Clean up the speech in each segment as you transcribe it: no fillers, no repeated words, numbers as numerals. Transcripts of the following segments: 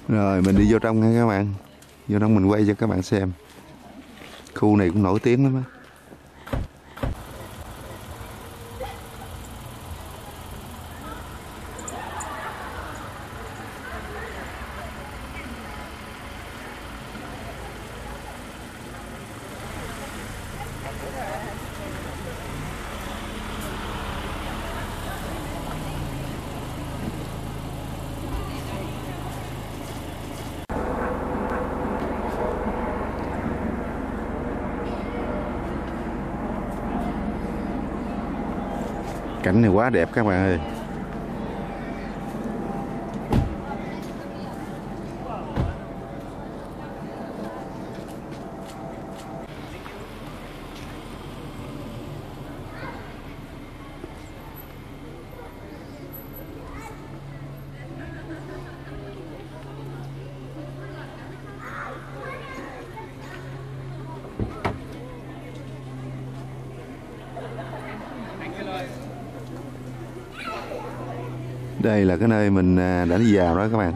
Rồi mình đi vô trong nha các bạn. Vô trong mình quay cho các bạn xem. Khu này cũng nổi tiếng lắm á. Cảnh này quá đẹp các bạn ơi. Đây là cái nơi mình đã đi vào đó các bạn.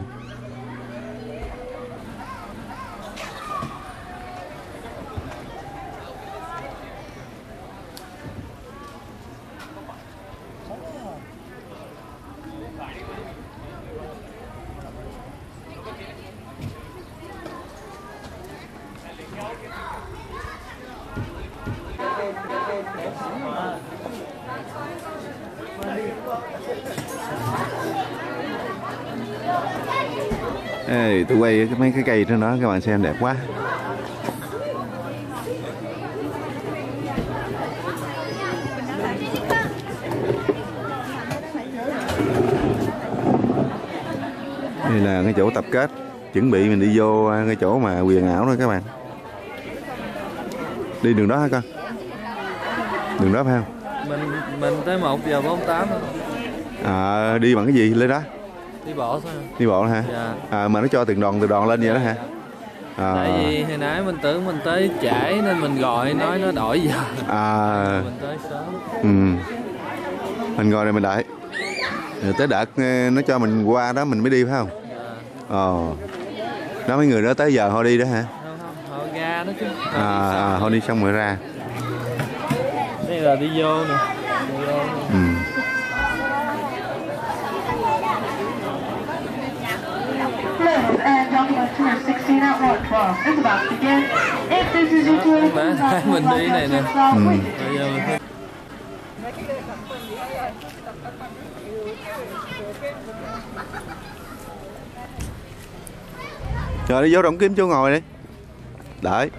Ê, tôi quay mấy cái cây trên đó các bạn xem đẹp quá. Đây là cái chỗ tập kết, chuẩn bị mình đi vô cái chỗ mà huyền ảo đó các bạn. Đi đường đó hả con? Đường đó phải không? Mình tới 1:48. Đi bằng cái gì lên đó? Đi bộ thôi. Đi bộ hả? Dạ. Mà nó cho từng đoàn lên vậy đó hả? Tại vì hồi nãy mình tưởng mình tới trễ nên mình gọi nói nó đổi giờ. Mình tới sớm. Mình ngồi đây mình đợi. Rồi tới đợt nó cho mình qua đó mình mới đi phải không? Dạ. Đó mấy người đó tới giờ họ đi đó hả? Họ ra đó chứ. Họ đi xong rồi ra. Đây là đi vô nè. Ladies and gentlemen, tour 16 at 112 is about to begin. If this is your tour, mình đi này nè. Rồi đi vô động kiếm chỗ ngồi đi. Đợi.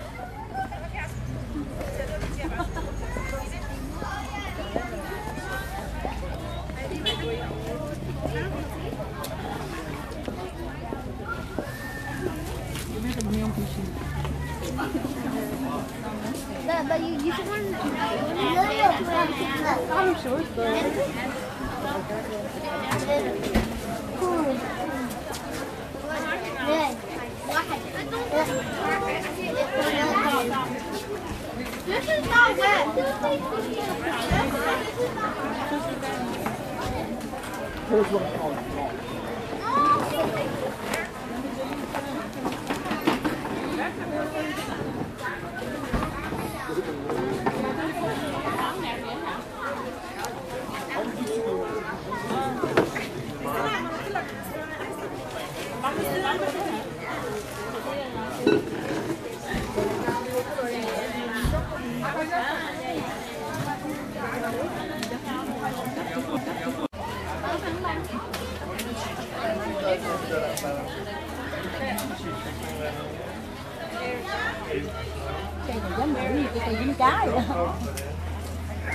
Cây này giống mũi như cây dính cá vậy đó.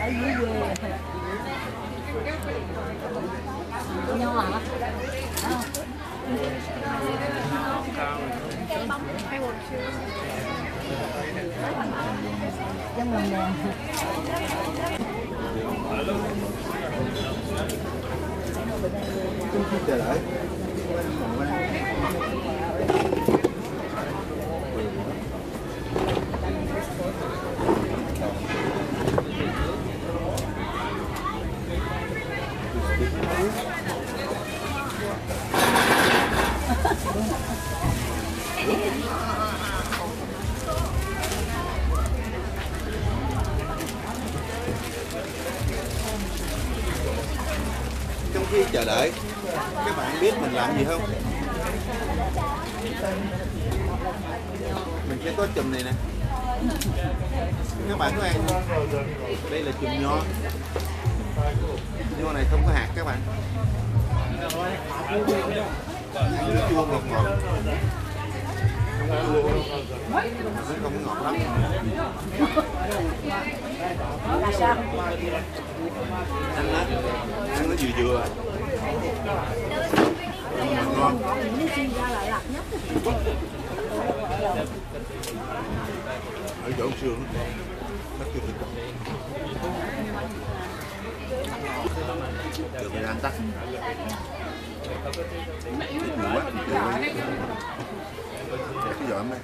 Ở dưới quê. Nho hả? Giống mình nè. Chờ đợi. Trong khi chờ đợi, các bạn biết mình làm gì không? Mình sẽ có chùm này nè. Các bạn có ăn không? Đây là chùm nho. Nho này không có hạt các bạn. Ăn nó chua ngọt ngọt. Không có ngọt lắm. Là sao? Ăn nó vừa vừa. Ngon. Ở chỗ xương nó chưa thịt. Được rồi ăn tắt. Ít nhiều quá thì cái giỏ này.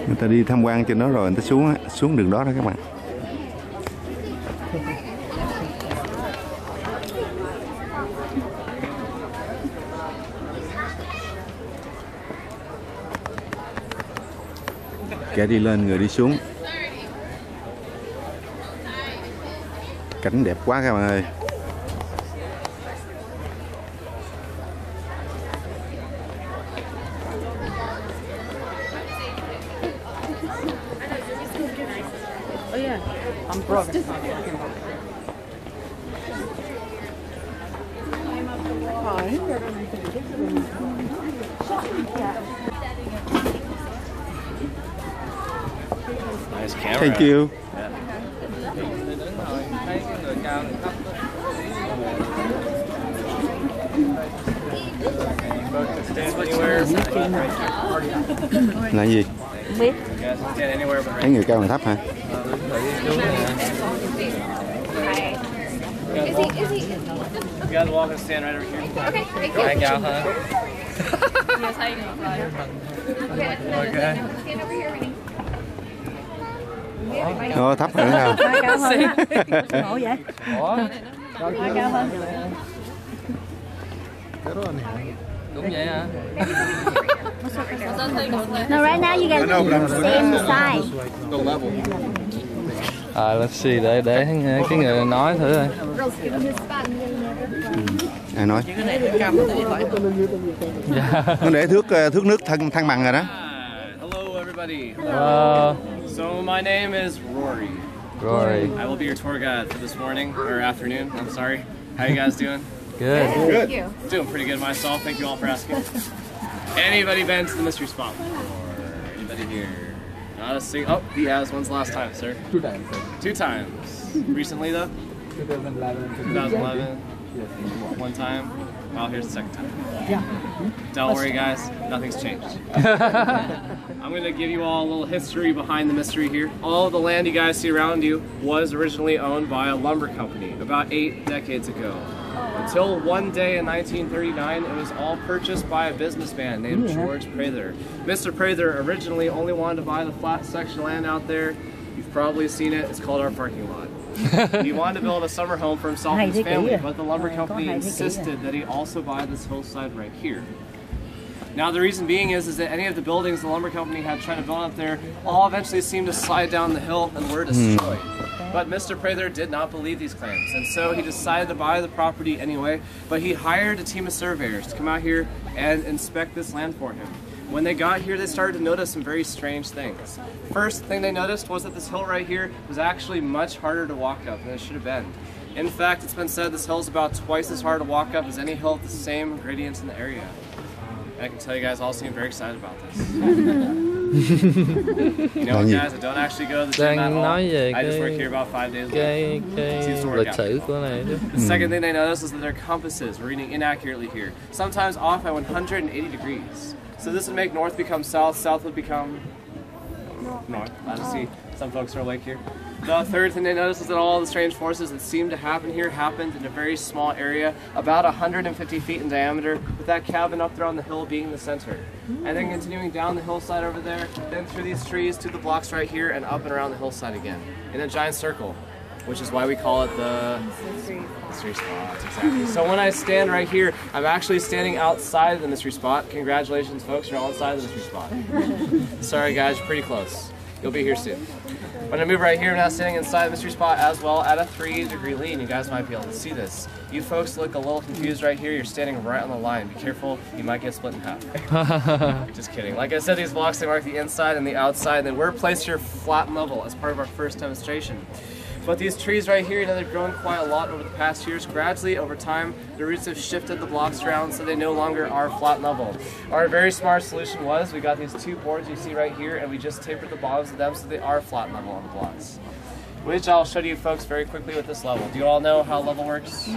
Người ta đi tham quan trên đó rồi người ta xuống đường đó đó các bạn. Kẻ đi lên người đi xuống. Cảnh đẹp quá các bạn ơi. Oh yeah, I'm broke. Nice camera. Thank you. Thấy cái người cao người thấp Là gì? Biết. Thấy người cao người thấp hả? You guys walk and stand right over here. Okay, thank you. ai cao hơn. Yes, how you doing? Okay, Okay. stand over here, Renee. Thấp hơn không? Ai cao hơn á? Ngộ vậy? Ủa? Ai cao hơn? Đúng vậy hả? No, right now you guys stand beside. Let's see, để cái người nói thử thôi. Ai nói? Nó để thước nước thăng bằng rồi đó. Hello, everybody. Hello. So my name is Rory. Rory. I will be your tour guide for this morning or afternoon. I'm sorry. How you guys doing? Good. Thank you. Doing pretty good myself. Thank you all for asking. Anybody been to the mystery spot before? Anybody here? Not a single. Oh, he has. When's the last time, sir? 2 times. 2 times. Recently, though? 2011. 2011. Yes. 1 time. Well, here's the second time. Yeah. Don't worry, guys. Nothing's changed. I'm going to give you all a little history behind the mystery here. All of the land you guys see around you was originally owned by a lumber company about 8 decades ago. Until one day in 1939, it was all purchased by a businessman named George Prather. Mr. Prather originally only wanted to buy the flat section of land out there. You've probably seen it. It's called our parking lot. He wanted to build a summer home for himself and his family, but the lumber company insisted that he also buy this hillside right here. Now the reason being is that any of the buildings the lumber company had tried to build up there all eventually seemed to slide down the hill and were destroyed. But Mr. Prather did not believe these claims, and so he decided to buy the property anyway, but he hired a team of surveyors to come out here and inspect this land for him. When they got here, they started to notice some very strange things. First thing they noticed was that this hill right here was actually much harder to walk up than it should have been. In fact, it's been said this hill is about twice as hard to walk up as any hill with the same gradients in the area. And I can tell you guys all seem very excited about this. You know what, guys? I don't actually go to the gym at all. I just work here about 5 days a week. lịch sử của này chứ. The second thing they notice is that their compasses were reading inaccurately here, sometimes off by 180 degrees. So this would make north become south, south would become north. I see some folks are awake here. The third thing they notice is that all the strange forces that seem to happen here happened in a very small area, about 150 feet in diameter, with that cabin up there on the hill being the center. And then continuing down the hillside over there, then through these trees to the blocks right here, and up and around the hillside again, in a giant circle, which is why we call it the mystery spot. Exactly. So when I stand right here, I'm actually standing outside the mystery spot. Congratulations, folks, you're all inside the mystery spot. Sorry, guys, you're pretty close. You'll be here soon. When I move right here, I'm now standing inside the mystery spot as well at a 3-degree lean. You guys might be able to see this. You folks look a little confused right here. You're standing right on the line. Be careful, you might get split in half. Just kidding. Like I said, these blocks, they mark the inside and the outside, and then we're placed here flat and level as part of our first demonstration. But these trees right here, you know, they've grown quite a lot over the past years. Gradually, over time, the roots have shifted the blocks around so they no longer are flat and level. Our very smart solution was we got these 2 boards you see right here, and we just tapered the bottoms of them so they are flat and level on the blocks. Which I'll show you folks very quickly with this level. Do you all know how level works?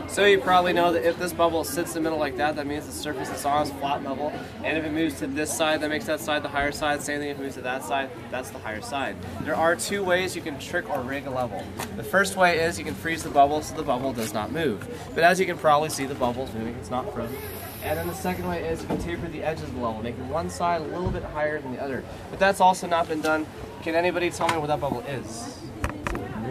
So you probably know that if this bubble sits in the middle like that, that means the surface it's on is flat and level. And if it moves to this side, that makes that side the higher side. Same thing if it moves to that side, that's the higher side. There are 2 ways you can trick or rig a level. The first way is you can freeze the bubble so the bubble does not move. But as you can probably see, the bubble's moving, it's not frozen. And then the second way is you can taper the edges of the level, making one side a little bit higher than the other. But that's also not been done. Can anybody tell me what that bubble is?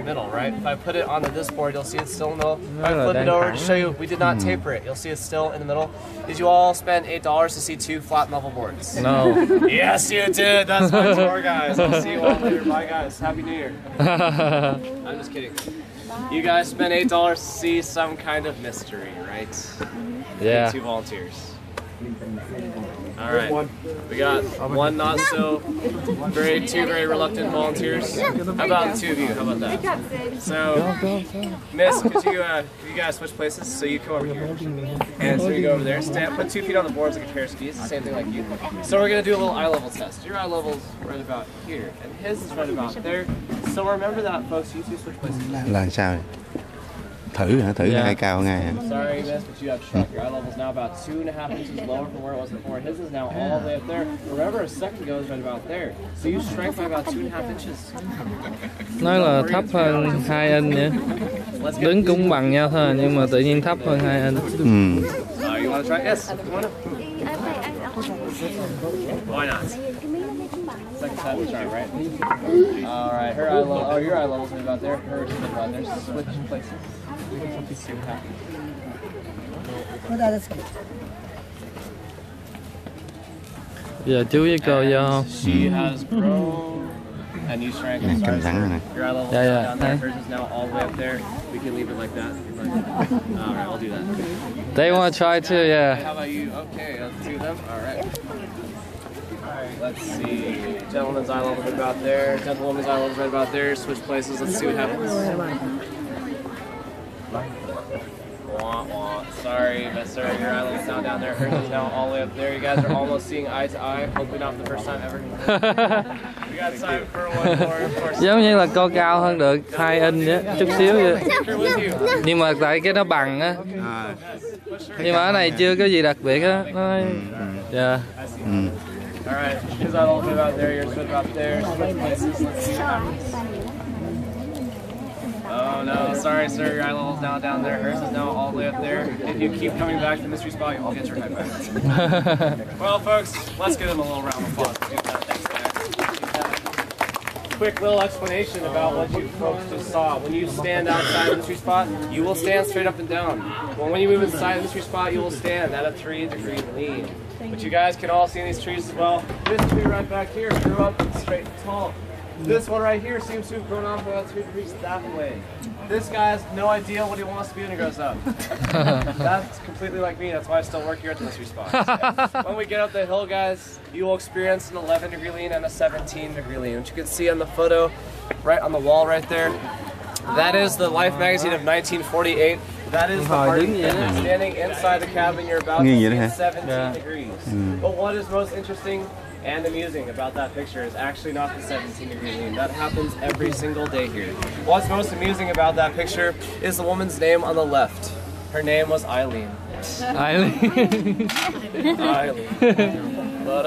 Middle, right? If I put it onto this board, you'll see it's still in the middle. If I flip it over to show you, we did not taper it. You'll see it's still in the middle. Did you all spend $8 to see 2 flat and level boards? No. Yes, you did. That's my tour, guys. I'll see you all later. Bye, guys. Happy New Year. I'm just kidding. You guys spent $8 to see some kind of mystery, right? Yeah. 2 volunteers. All right, we got 1 not so 2 very reluctant volunteers. How about the 2 of you? How about that? So, Miss, could you guys switch places? So you come over here, and so you go over there. Stand, put 2 feet on the boards like a pair of skis. The same thing like you. So we're gonna do a little eye level test. Your eye level's right about here, and his is right about there. So remember that, folks. You 2 switch places. Là sao? Thử hả? Thử ai cao ngay hả? Sorry, miss, but you have shrunk. Your eye level is now about 2.5 inches lower from where it was before. His is now all the way up there. Remember, a second ago was right about there. So you shrank by about 2.5 inches. Nói là thấp hơn 2 inch nhỉ? Đứng cũng bằng nhau thôi, nhưng mà tự nhiên thấp hơn 2 inch. You want to try? Yes. You want to? Why not? Second time we try, right? All right. Her eye level. Oh, your eye level's about there. Hers is about there. Switch places. See what happens. Giờ chú với cô vô không? She has grown and you shrank. Your eye level is down there. Hers is now all the way up there. We can leave it like that. All right, I'll do that. They want to try too, yeah. How about you? Okay, let's do them. All right. Let's see. Gentleman's eye level right about there. Gentlewoman's eye level right about there. Switch places. Let's see what happens. Wah, wah. Sorry, mister. Your eye level's now down there. Hers is now all the way up there. You guys are almost seeing eye to eye. Hopefully not for the first time ever. We got time for one more. Of course. Giống như là cô cao hơn được 2 inch á, chút xíu vậy. Nhưng mà tại cái nó bằng á. Nhưng mà cái này chưa có gì đặc biệt á. Yeah. All right, here's that little bit out there. Yours bit out there. Switch places. Let's see what happens. Oh no, sorry, sir. Your eye level's now down there. Hers is now all the way up there. If you keep coming back to the mystery spot, you'll get your head back. Well, folks, let's give them a little round of applause. Thanks, guys. Quick little explanation about what you folks just saw. When you stand outside the mystery spot, you will stand straight up and down. Well, when you move inside the mystery spot, you will stand at a 3-degree lean. But you guys can all see in these trees as well. This tree right back here grew up straight and tall. This one right here seems to have grown off about 2 degrees that way. This guy has no idea what he wants to be when he grows up. That's completely like me. That's why I still work here at the mystery spot. When we get up the hill, guys, you will experience an 11-degree lean and a 17-degree lean, which you can see on the photo right on the wall right there. That is the Life magazine of 1948. That is the party standing inside the cabin you're about to see at 17 degrees. But what is most interesting and amusing about that picture is actually not the 17-degree lean. That happens every single day here. What's most amusing about that picture is the woman's name on the left. Her name was Eileen. Eileen. But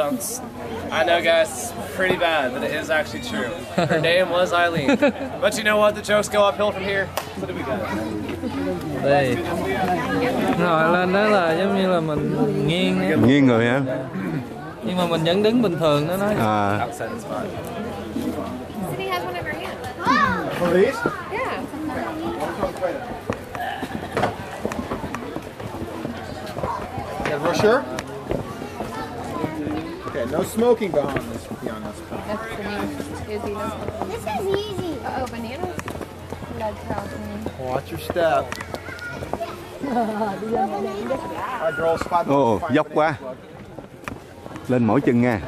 I know, guys, it's pretty bad, but it is actually true. Her name was Eileen. But you know what? The jokes go uphill from here. What do we got? Đây. Rồi lên đó là giống như là mình nghiêng. Nghiêng người hả? Nhưng mà mình vẫn đứng bình thường đó nói. Outside the spot. Sydney has one of her hands. Oh, these? Yeah. Yeah, brochure? Okay, no smoking beyond this point. That's the name. Izzy, no smoking. This is easy. Uh-oh, bananas? Blood cows. Watch your step. Ồ, dốc quá. Lên mỗi chân nha.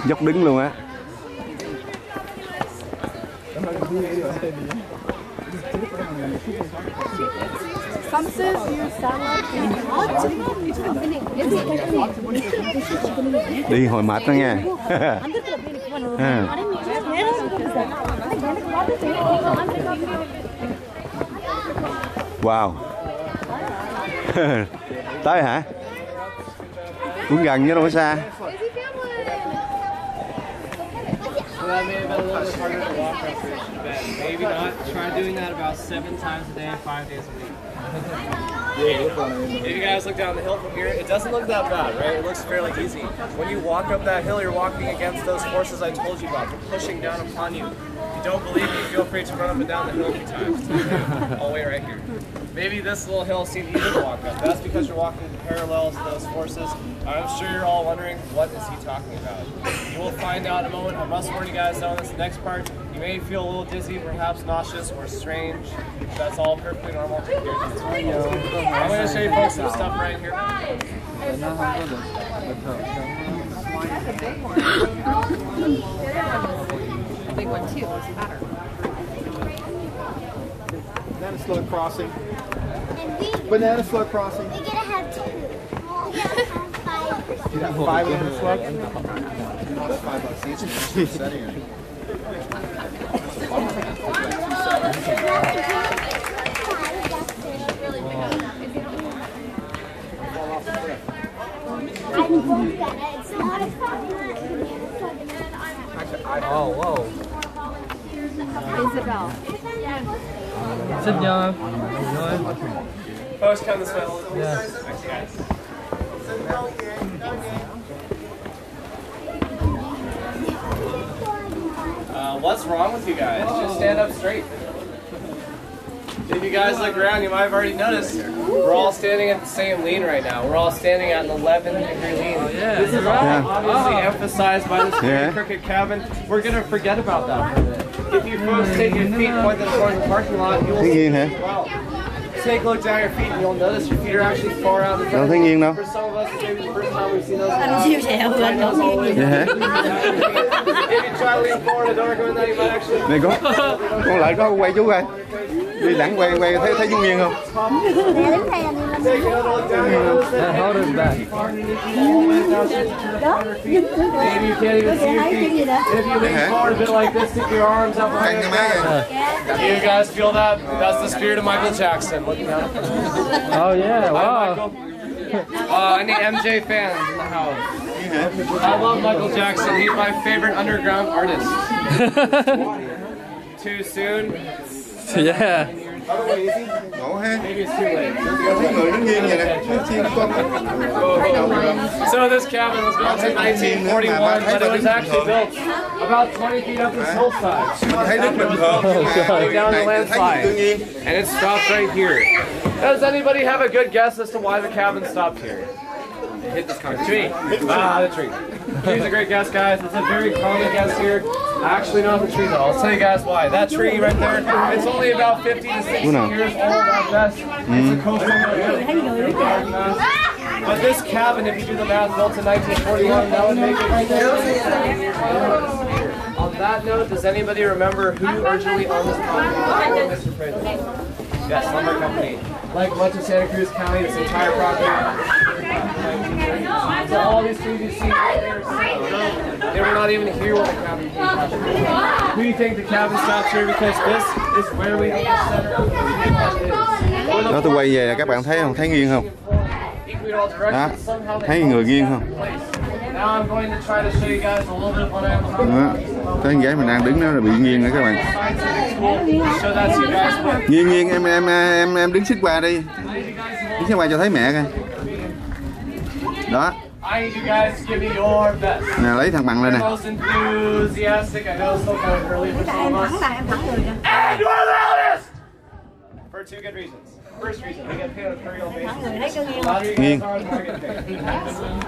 Dốc đứng luôn á. Đi hồi mệt đó nha. Wow. Tới hả? Cũng gần chứ đâu có xa. So that may have been a little bit harder to walk up here. Maybe not. Try doing that about 7 times a day, 5 days a week. If you guys look down the hill from here, it doesn't look that bad, right? It looks fairly easy. When you walk up that hill, you're walking against those forces I told you about. They're pushing down upon you. If you don't believe me, feel free to run up and down the hill a few times. All the way right here. Maybe this little hill seemed easy to walk up. That's because you're walking parallel to those forces. I'm sure you're all wondering, what is he talking about? You will find out in a moment. I must warn you guys on this next part. You may feel a little dizzy, perhaps nauseous or strange. That's all perfectly normal. I'm going to show you folks some stuff right here. A big one too. It's fatter. Banana slug crossing. Banana slug crossing. We're gonna have 2. You got 5 banana slugs? 5 bucks each. Oh, whoa. Isabel. Xích nhau. Folks, come this way. Yeah. Thanks, guys. What's wrong with you guys? Just stand up straight. If you guys look around, you might have already noticed we're all standing at the same lean right now. We're all standing at an 11-degree lean. This is obviously emphasized by this very crooked cabin. We're going to forget about that for a minute. If you folks take your feet and point them towards the parking lot, you'll see as well. Take a look down your feet and you'll notice your feet are actually far out in front. For some of us, it's maybe the first time we've seen those. If you try to lean forward, I don't recommend that. You might actually. Này con lại có quay chú coi. Đi lãng quay thấy Dung Nhiên không? Take another look down here. Hold it back. Maybe you can't even see your feet. If you lean forward a bit like this, stick your arms up behind your back. You guys feel that? That's the spirit of Michael Jackson. Looking out. Oh yeah, wow. Any MJ fans in the house? I love Michael Jackson. He's my favorite underground artist. Too soon? Yeah. Maybe it's too late. So this cabin was built in 1941, but it was actually built about 20 feet up this hillside. It was built down the landslide, and it stopped right here. Does anybody have a good guess as to why the cabin stopped here? Hit this car. Tree. Ah, the tree. Tree's a great guess, guys. It's a very common guess here. Actually, not the tree, though. I'll tell you guys why. That tree right there, it's only about 50 to 60 years old at best. It's a coastal area. But this cabin, if you do the math, built in 1941, that would make it right there. that note, does anybody remember who originally owned this property? Mr. President. Yes, lumber company. Like much of Santa Cruz County, this entire property. So all these trees you see, they were not even here when the cabin came captured. Who do you think the cabin's captured? Because this is where we have the center of the Đó, tôi quay về là các bạn thấy không? Thấy nghiêng không? Đó, thấy người nghiêng không? Now I'm going to try to show you guys a little bit of what I am talking Đó, about. cái con gái mình đang đứng đó là bị nghiêng rồi các bạn. Show that to you guys. Nghiêng em đứng xích qua đi. Đứng xích qua cho thấy mẹ coi. Đó. I need you guys to give me your best. Nè, lấy thằng bằng lên nè. Most enthusiastic, I know it's so kind of early for some of us. And you're the loudest! For two good reasons. First reason, we get paid on a per real basis. The louder you guys are, the more I get paid.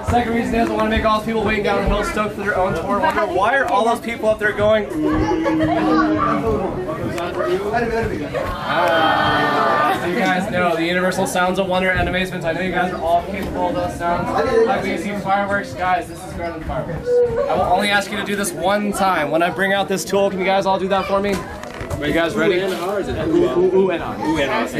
Second reason is I want to make all those people waiting down the hill stoked for their own tour. Wonder why are all those people up there going? So you guys know the universal sounds of wonder and amazement. I know you guys are all capable of those sounds. Like when you see fireworks, guys, this is better than fireworks. I will only ask you to do this one time. When I bring out this tool, can you guys all do that for me? Are you guys ready? Ooh and ah. Are you guys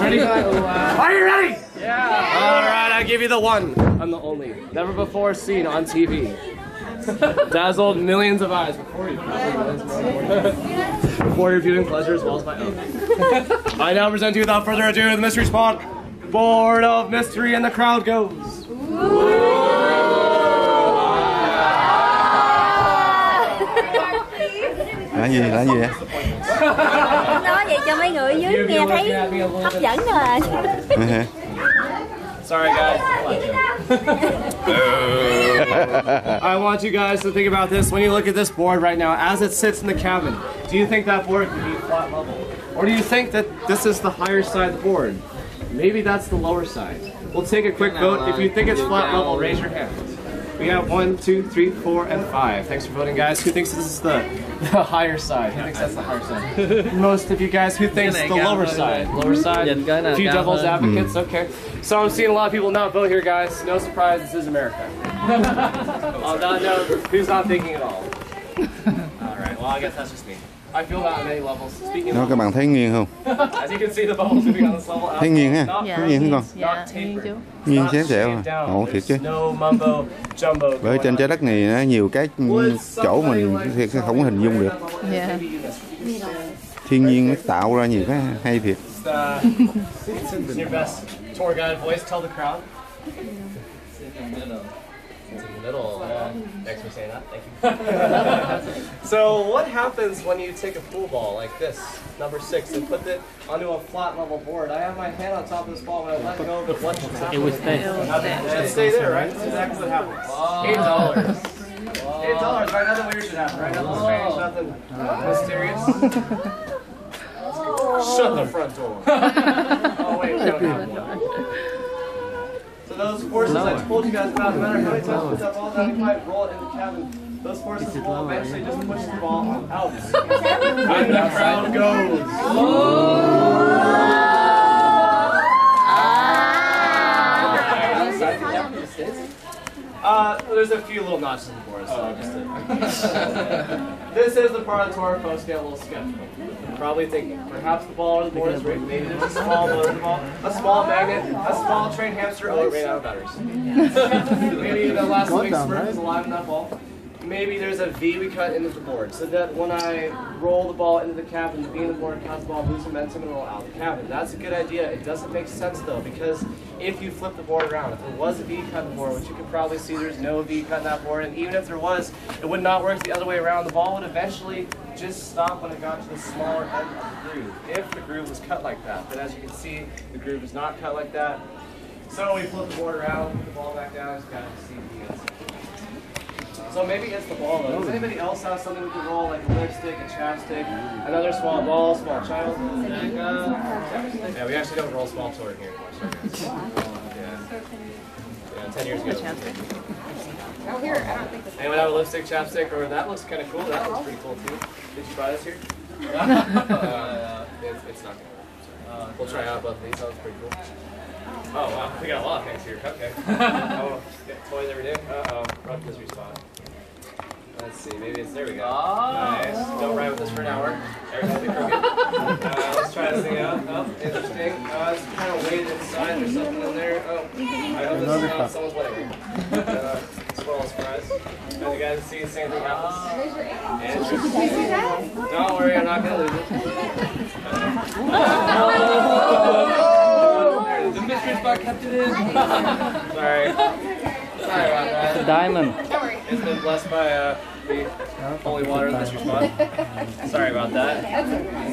ready? Are you ready? Yeah. All right, I'll give you the one. I'm the only. Never before seen on TV. Dazzled millions of eyes before you. Before your viewing pleasure as well as my own. I now present to you without further ado the mystery spot. Board of mystery, and the crowd goes. Là gì vậy? Nói vậy cho mấy người dưới nghe thấy hấp dẫn rồi. Sorry guys. I want you guys to think about this when you look at this board right now as it sits in the cabin. Do you think that board could be flat level? Or do you think that this is the higher side of the board? Maybe that's the lower side. We'll take a quick vote. If you think it's flat level, raise your hand. We have 1, 2, 3, 4, and 5. Thanks for voting, guys. Who thinks this is the higher side? Who thinks that's the higher side? Most of you guys. Who thinks the lower side? Lower side? A few devil's advocates. Okay. So I'm seeing a lot of people not vote here, guys. No surprise, this is America. On that note, who's not thinking at all? All right. Well, I guess that's just me. I feel that on many levels. Speaking Nó of, các bạn thấy nghiêng không? as you can see, the bubbles moving on this level. Thấy nghiêng ha? Not Thấy nghiêng không con? not tapered. Nghiêng Not xéo xẹo shaved à? down. Ồ, thiệt chứ. There's no mumbo jumbo. Bởi trên trái đất này nó nhiều cái chỗ mình thiệt không có hình dung được. Thiên nhiên nó tạo ra nhiều cái hay thiệt. It's your best tour guide voice. Tell the crowd. It's in the middle. Thanks for saying that. Thank you. So what happens when you take a pool ball like this, number 6, and put it onto a flat level board? I have my hand on top of this ball. When I let go of it, what should happen? It would stay. It should stay there, right? That's exactly what happens. $8. $8, right? Nothing weird should happen, right? Nothing strange, nothing mysterious. Shut the front door. Oh wait, we don't have one. So those forces I told you guys about, no matter how many times you put that ball down, you might roll it in the cabin. Those forces will eventually just push the ball out. And the crowd goes. There's a few little notches in the board, so this is the part of the tour folks get a little skeptical. You're probably thinking, perhaps the ball or the board is rigged. Maybe there's a small motor in the ball, a small magnet, a small trained hamster. Oh, it ran out of batteries. Maybe the last wing spurt is alive in that ball. Maybe there's a V we cut into the board, so that when I roll the ball into the cabin, the V in the board causes the ball lose momentum and roll out of the cabin. That's a good idea. It doesn't make sense though, because if you flip the board around, if there was a V cut in the board, which you can probably see there's no V cut in that board, and even if there was, it would not work the other way around. The ball would eventually just stop when it got to the smaller end of the groove, if the groove was cut like that. But as you can see, the groove is not cut like that. So we flip the board around, put the ball back down, just kind of see the answer. So maybe it's the ball though. Does anybody else have something we can roll, like a lipstick, a chapstick, another small ball, small child? Yeah, we actually don't roll small children here anymore. Yeah, 10 years ago. Out here, I don't think this. Anyone have a lipstick, chapstick, or that looks kind of cool? That looks pretty cool too. Did you buy this here? It's not gonna work. We'll try out both of these. That looks pretty cool. Oh wow, we got a lot of things here. Okay. Oh, get toys every day. Uh-oh, rough mystery spot. Let's see, maybe it's, there we go. Nice. Don't ride with this for an hour. Everybody be crooked. Let's try this thing out. Oh, interesting. It's kind of weighted inside. There's something in there. Oh, I hope this is not someone's wedding. Squirrel surprise. As you guys see, the same thing happens. Don't worry, I'm not going to lose it. The mystery spot kept it in. Sorry. Sorry about that. It's a diamond. It's been blessed by the holy water of the mystery spot. Sorry about that.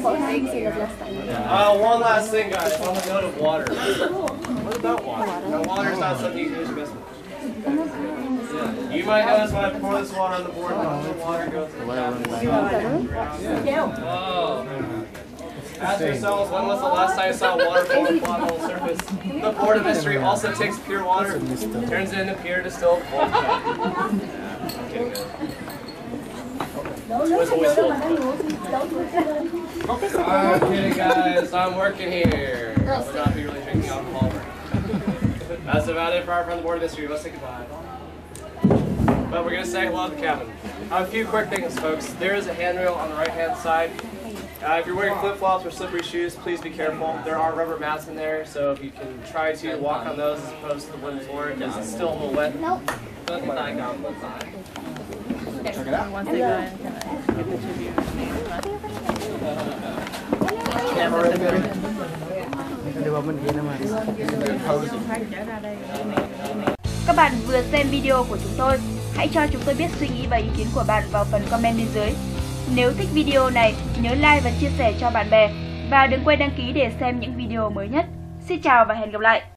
One last thing, guys. On the note of water. What about water? Now, water is not something you can use best with. You might notice when I pour this water on the board, the water goes to the left. Oh. Ask yourselves, when was the last time you saw water fall on a pothole surface? The board of mystery also takes pure water, turns it into pure distilled water. Okay, good. Okay, guys, I'm working here. I would not be really drinking alcohol. That's about it for our friend the board of mystery. Let's say goodbye. But we're going to say hello to the cabin. A few quick things, folks. There is a handrail on the right-hand side. If you're wearing flip-flops or slippery shoes, please be careful. There are rubber mats in there, so if you can try to walk on those as opposed to the wooden floor, because it's still a little wet. Nope. Check it out. Once they go in, can I get the two of you? Camera ready, baby? Các bạn vừa xem video của chúng tôi, hãy cho chúng tôi biết suy nghĩ và ý kiến của bạn vào phần comment bên dưới. Nếu thích video này, nhớ like và chia sẻ cho bạn bè. Và đừng quên đăng ký để xem những video mới nhất. Xin chào và hẹn gặp lại!